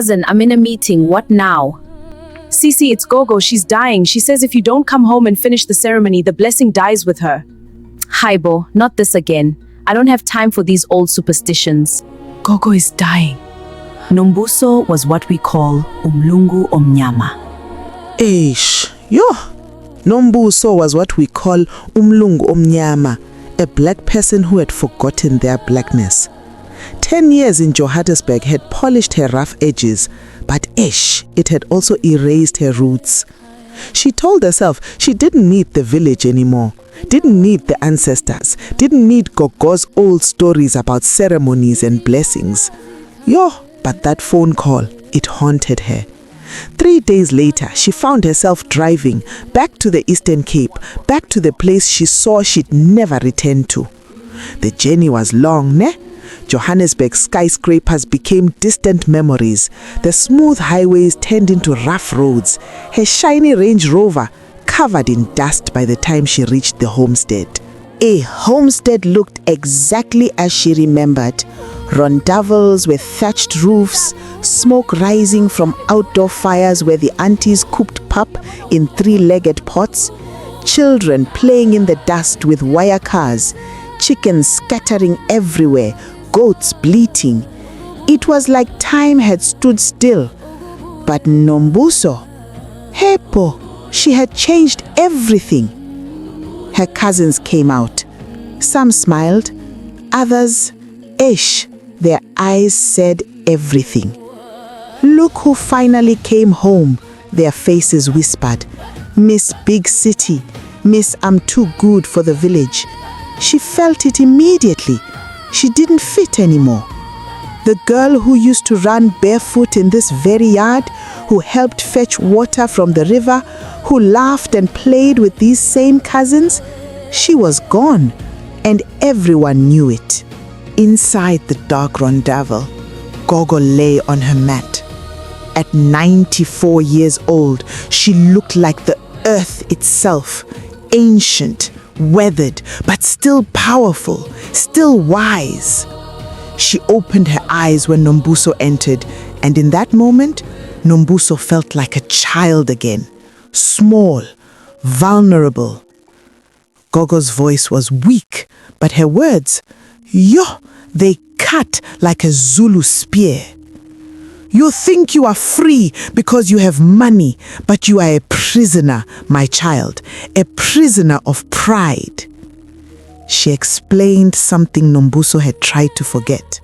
Cousin, I'm in a meeting. What now? Cece, it's Gogo. She's dying. She says if you don't come home and finish the ceremony, the blessing dies with her. Haibo, not this again. I don't have time for these old superstitions. Gogo is dying. Nombuso was what we call umlungu omnyama. Nombuso was what we call umlungu omnyama, a black person who had forgotten their blackness. 10 years in Johannesburg had polished her rough edges, but it had also erased her roots. She told herself she didn't need the village anymore, didn't need the ancestors, didn't need Gogo's old stories about ceremonies and blessings. But that phone call, it haunted her. 3 days later, she found herself driving back to the Eastern Cape, back to the place she saw she'd never return to. The journey was long, ne? Johannesburg skyscrapers became distant memories. The smooth highways turned into rough roads. Her shiny Range Rover covered in dust by the time she reached the homestead. A homestead looked exactly as she remembered. Rondavels with thatched roofs, smoke rising from outdoor fires where the aunties cooked pap in 3-legged pots, children playing in the dust with wire cars, chickens scattering everywhere, goats bleating. It was like time had stood still. But Nombuso, Hepo, she had changed everything. Her cousins came out. Some smiled, others, their eyes said everything. Look who finally came home, their faces whispered. Miss Big City, Miss I'm too good for the village. She felt it immediately. She didn't fit anymore. The girl who used to run barefoot in this very yard, who helped fetch water from the river, who laughed and played with these same cousins, she was gone, and everyone knew it. Inside the dark rondavel, Gogo lay on her mat. At 94 years old, she looked like the earth itself, ancient, weathered, but still powerful, still wise. She opened her eyes when Nombuso entered, and in that moment, Nombuso felt like a child again, small, vulnerable. Gogo's voice was weak, but her words, they cut like a Zulu spear. You think you are free because you have money, but you are a prisoner, my child, a prisoner of pride. She explained something Nombuso had tried to forget.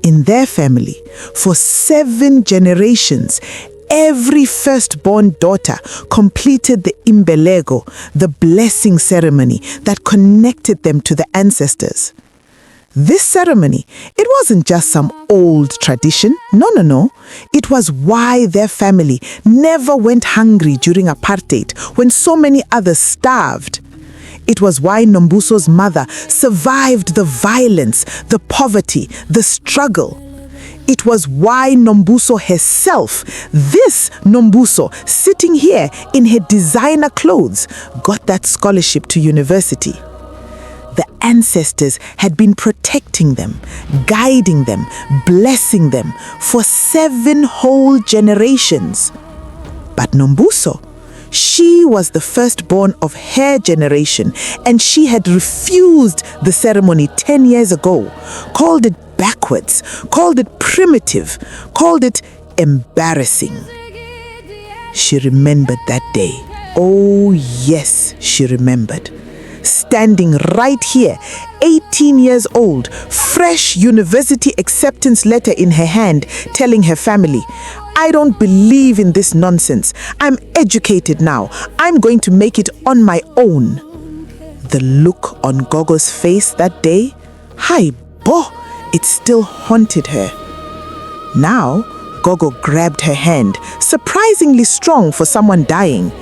In their family, for 7 generations, every firstborn daughter completed the Imbeleko, the blessing ceremony that connected them to the ancestors. This ceremony, it wasn't just some old tradition. No. It was why their family never went hungry during apartheid when so many others starved. It was why Nombuso's mother survived the violence, the poverty, the struggle. It was why Nombuso herself, this Nombuso, sitting here in her designer clothes, got that scholarship to university. The ancestors had been protecting them, guiding them, blessing them for 7 whole generations. But Nombuso, she was the firstborn of her generation, and she had refused the ceremony 10 years ago, called it backwards, called it primitive, called it embarrassing. She remembered that day. Oh yes, she remembered. Standing right here, 18 years old, fresh university acceptance letter in her hand, telling her family, I don't believe in this nonsense. I'm educated now. I'm going to make it on my own. The look on Gogo's face that day, it still haunted her. Now, Gogo grabbed her hand, surprisingly strong for someone dying.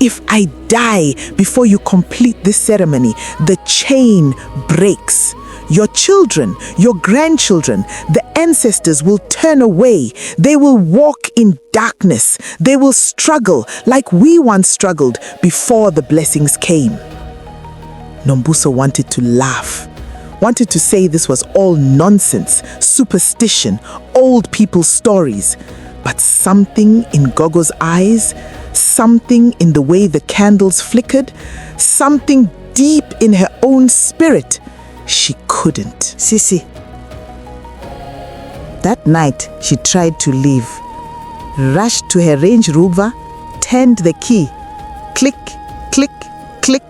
If I die before you complete this ceremony, the chain breaks. Your children, your grandchildren, the ancestors will turn away. They will walk in darkness. They will struggle like we once struggled before the blessings came. Nombuso wanted to laugh. wanted to say this was all nonsense, superstition, old people's stories. But something in Gogo's eyes, something in the way the candles flickered, something deep in her own spirit, she couldn't. Sisi. That night, she tried to leave. Rushed to her Range Rover, turned the key. Click, click, click.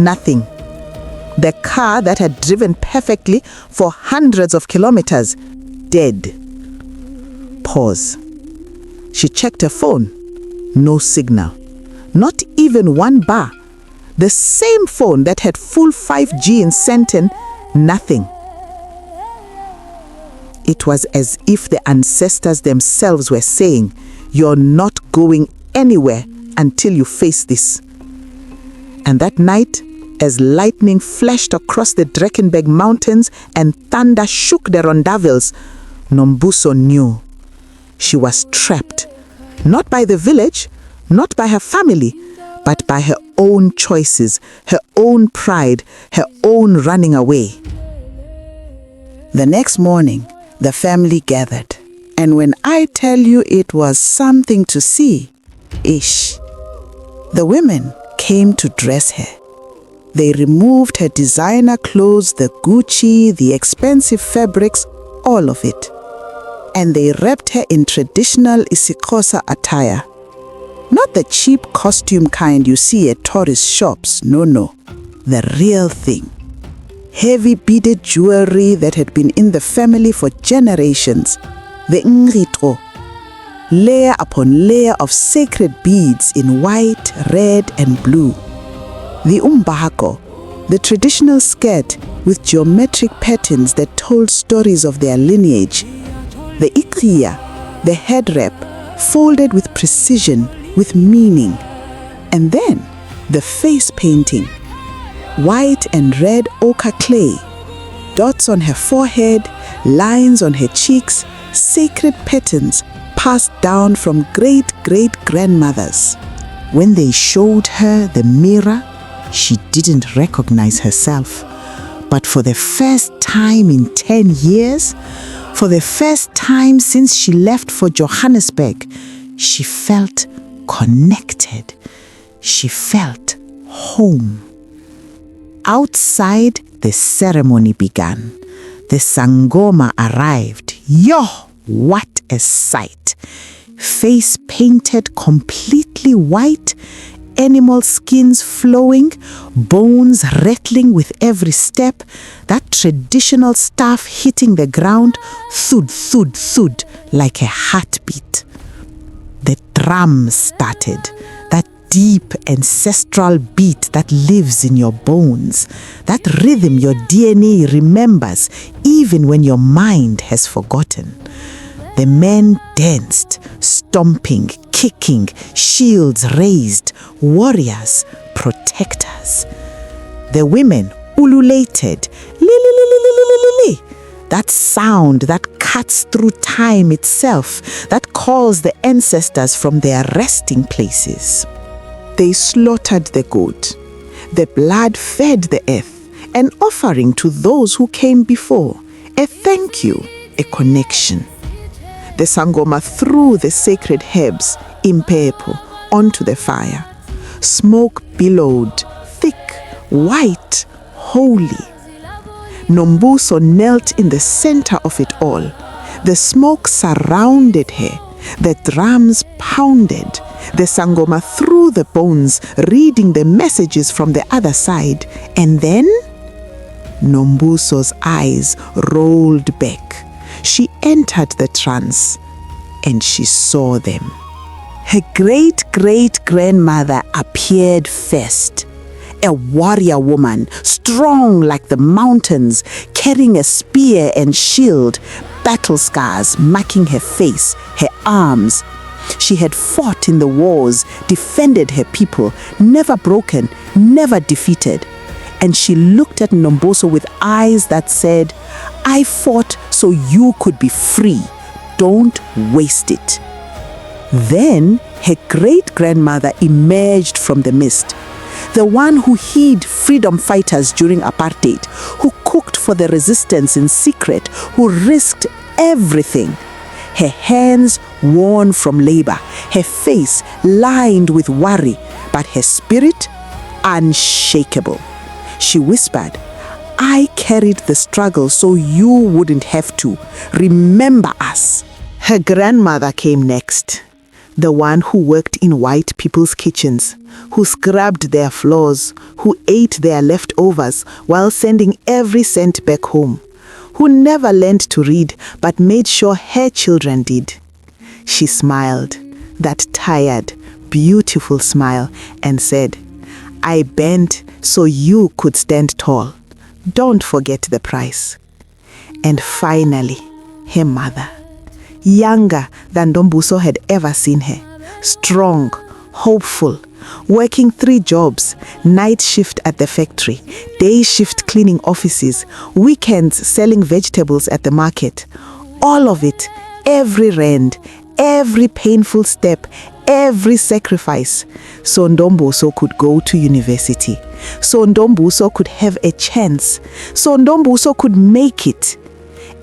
Nothing. The car that had driven perfectly for hundreds of kilometers, dead. Pause. She checked her phone. No signal. Not even one bar. The same phone that had full 5G in Senten, nothing. It was as if the ancestors themselves were saying, "You're not going anywhere until you face this." And that night, as lightning flashed across the Drakensberg mountains and thunder shook the Rondavels, Nombuso knew she was trapped, not by the village, not by her family, but by her own choices, her own pride, her own running away. The next morning, the family gathered, and when I tell you it was something to see, ish. The women came to dress her. They removed her designer clothes, the Gucci, the expensive fabrics, all of it. And they wrapped her in traditional isiXhosa attire. Not the cheap costume kind you see at tourist shops, no. The real thing. Heavy beaded jewelry that had been in the family for generations. The ngritro. Layer upon layer of sacred beads in white, red and blue. The umbhako, the traditional skirt with geometric patterns that told stories of their lineage. The ikriya, the head wrap, folded with precision, with meaning. And then the face painting. White and red ochre clay, dots on her forehead, lines on her cheeks, sacred patterns passed down from great-great-grandmothers. When they showed her the mirror, she didn't recognize herself. But for the first time in 10 years, for the first time since she left for Johannesburg, she felt connected. She felt home. Outside, the ceremony began. The Sangoma arrived. Yo, what a sight! Face painted completely white, animal skins flowing, bones rattling with every step, that traditional staff hitting the ground, thud, thud, thud, like a heartbeat. The drums started, that deep ancestral beat that lives in your bones, that rhythm your DNA remembers even when your mind has forgotten. The men danced, stomping, kicking, shields raised, warriors, protectors. The women ululated, li-li-li-li-li-li-li, that sound that cuts through time itself, that calls the ancestors from their resting places. They slaughtered the goat. The blood fed the earth, an offering to those who came before, a thank you, a connection. The Sangoma threw the sacred herbs, Imbeleko, onto the fire. Smoke billowed, thick, white, holy. Nombuso knelt in the center of it all. The smoke surrounded her. The drums pounded. The Sangoma threw the bones, reading the messages from the other side. And then, Nombuso's eyes rolled back. She entered the trance, and she saw them. Her great-great-grandmother appeared first. A warrior woman, strong like the mountains, carrying a spear and shield, battle scars marking her face, her arms. She had fought in the wars, defended her people, never broken, never defeated. And she looked at Nombuso with eyes that said, "I fought so you could be free. Don't waste it." Then her great-grandmother emerged from the mist. the one who hid freedom fighters during apartheid, who cooked for the resistance in secret, who risked everything. Her hands worn from labor, her face lined with worry, but her spirit unshakable. She whispered, "I carried the struggle so you wouldn't have to. Remember us." Her grandmother came next, the one who worked in white people's kitchens, who scrubbed their floors, who ate their leftovers while sending every cent back home, who never learned to read but made sure her children did. She smiled, that tired, beautiful smile, and said, "I bent so you could stand tall. Don't forget the price." And finally, her mother, younger than Nombuso had ever seen her, strong, hopeful, working 3 jobs, night shift at the factory, day shift cleaning offices, weekends selling vegetables at the market. All of it, every rand, every painful step, every sacrifice, so Nombuso could go to university, so Nombuso could have a chance, so Nombuso could make it.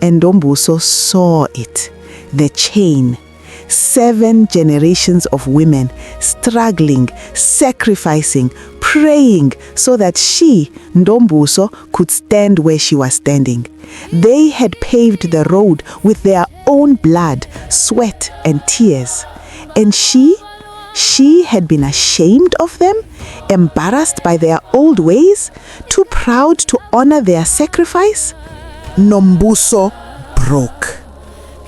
And Nombuso saw it, the chain. 7 generations of women struggling, sacrificing, praying so that she, Nombuso, could stand where she was standing. They had paved the road with their own blood, sweat, and tears. And she had been ashamed of them, embarrassed by their old ways, too proud to honor their sacrifice. Nombuso broke,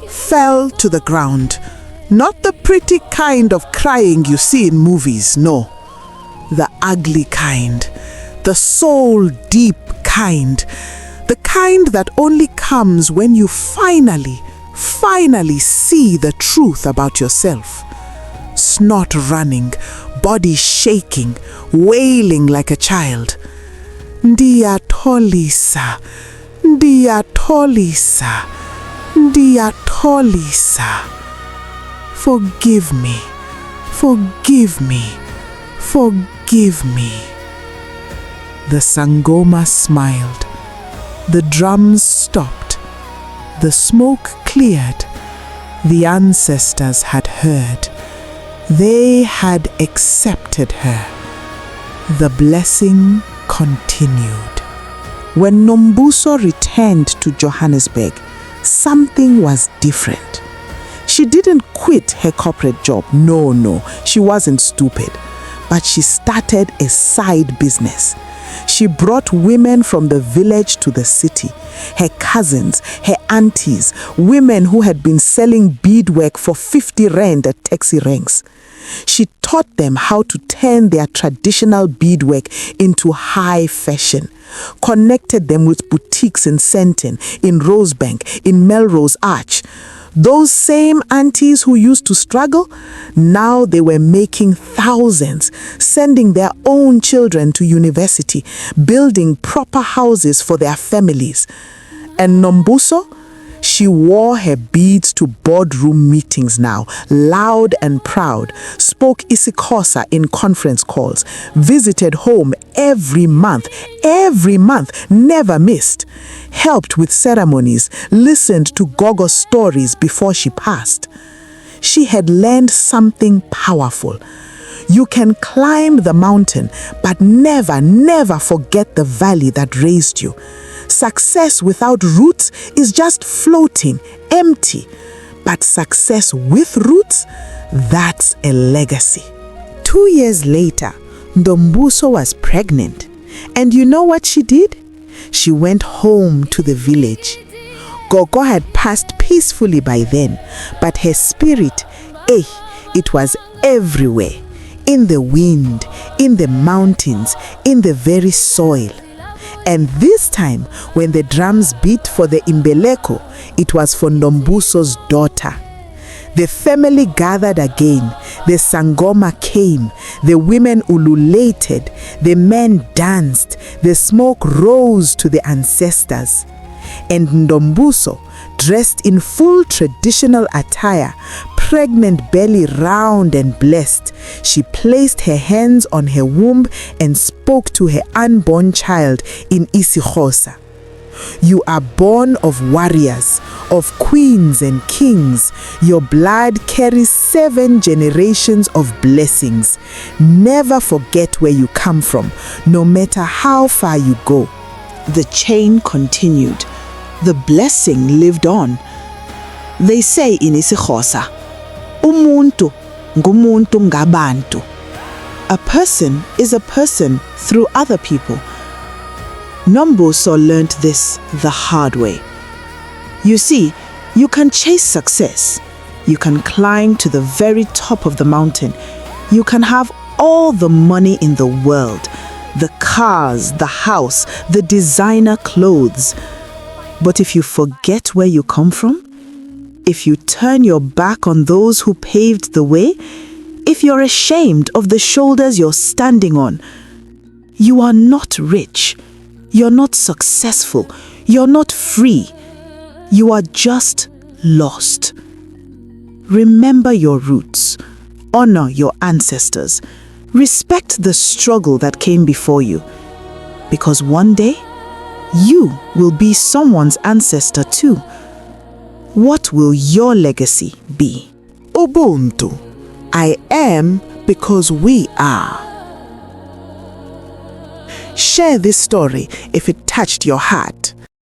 fell to the ground. Not the pretty kind of crying you see in movies, no. The ugly kind, the soul-deep kind, the kind that only comes when you finally see the truth about yourself. Snot running, body shaking, wailing like a child. Ndiyatolisa, ndiyatolisa, ndiyatolisa. Forgive me, forgive me, forgive me. The Sangoma smiled. The drums stopped. The smoke cleared. The ancestors had heard. They had accepted her. The blessing continued. When Nombuso returned to Johannesburg, something was different. She didn't quit her corporate job. No, she wasn't stupid. But she started a side business. She brought women from the village to the city. Her cousins, her aunties, women who had been selling beadwork for 50 rand at taxi ranks. She taught them how to turn their traditional beadwork into high fashion, connected them with boutiques in Sandton, in Rosebank, in Melrose Arch. Those same aunties who used to struggle, now they were making thousands, sending their own children to university, building proper houses for their families. And Nombuso, she wore her beads to boardroom meetings now, loud and proud, spoke isiXhosa in conference calls, visited home every month, never missed, helped with ceremonies, listened to Gogo stories before she passed. She had learned something powerful. You can climb the mountain, but never forget the valley that raised you. Success without roots is just floating, empty. But success with roots, that's a legacy. 2 years later, Nombuso was pregnant. And you know what she did? She went home to the village. Gogo had passed peacefully by then, but her spirit, it was everywhere. In the wind, in the mountains, in the very soil. And this time, when the drums beat for the Imbeleko, it was for Nombuso's daughter. The family gathered again. The Sangoma came. The women ululated. The men danced. The smoke rose to the ancestors. And Nombuso, dressed in full traditional attire, pregnant belly round and blessed, she placed her hands on her womb and spoke to her unborn child in isiXhosa. You are born of warriors, of queens and kings. Your blood carries 7 generations of blessings. Never forget where you come from, no matter how far you go. The chain continued. The blessing lived on. They say in isiXhosa, Umuntu ngumuntu ngabantu. A person is a person through other people. Nombuso learned this the hard way. You see, you can chase success. You can climb to the very top of the mountain. You can have all the money in the world, the cars, the house, the designer clothes. But if you forget where you come from, if you turn your back on those who paved the way, if you're ashamed of the shoulders you're standing on, you are not rich. You're not successful. You're not free. You are just lost. Remember your roots. Honor your ancestors. Respect the struggle that came before you. Because one day, you will be someone's ancestor too. What will your legacy be? Ubuntu. I am because we are. Share this story if it touched your heart.